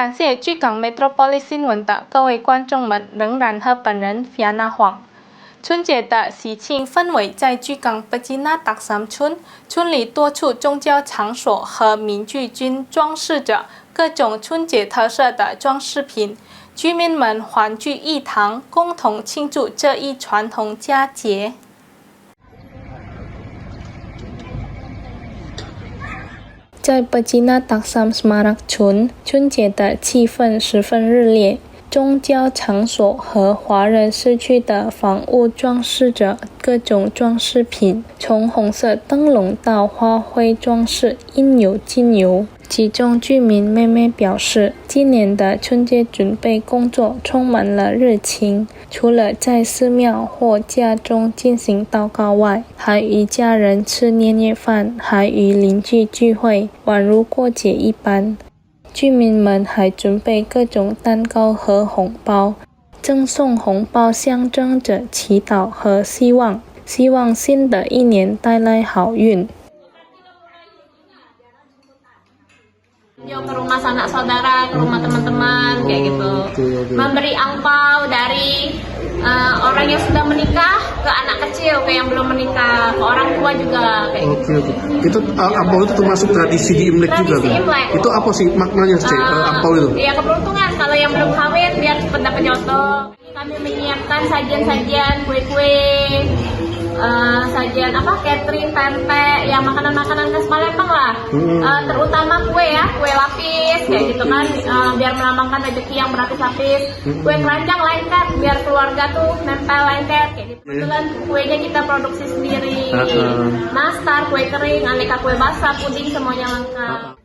感谢巨港 Metropolis 新闻的各位观众们仍然和本人 Fiana Huang。春节的喜庆氛围在巨港 Pecina Taksam 村，村里多处宗教场所和民居均装饰着各种春节特色的装饰品，居民们欢聚一堂，共同庆祝这一传统佳节。在 Pecina Taksam Semarang 村，春节的气氛十分热烈。宗教场所和华人社区的房屋装饰着各种装饰品，从红色灯笼到花卉装饰，应有尽有。其中居民妹妹表示，今年的春节准备工作充满了热情，除了在寺庙或家中进行祷告外，还与家人吃年夜饭，还与邻居聚会，宛如过节一般。居民们还准备各种蛋糕和红包，赠送红包象征着祈祷和希望，希望新的一年带来好运。Ke rumah sanak saudara, ke rumah teman-teman, kayak gitu. Memberi angpau dari orang yang sudah menikah ke anak kecil, ke yang belum menikah, ke orang tua juga, kayak gitu. Oke. Itu angpau itu termasuk tradisi di Imlek juga kan? Imlek. Itu apa sih maknanya sih angpau itu? Iya, keberuntungan. Kalau yang belum kawin biar cepat dapat jodoh. Kami menyiapkan sajian-sajian, kue-kue, sajian catering, pempek, ya makanan-makanan khas Palembang lah. Terutama kue ya, kue lapis kayak gitu kan, biar melambangkan rezeki yang berlapis-lapis. Kue keranjang lengket, biar keluarga tuh nempel lengket kayak gitu. Kebetulan kuenya kita produksi sendiri. Nastar, kue kering, aneka kue basah, puding semuanya lengkap.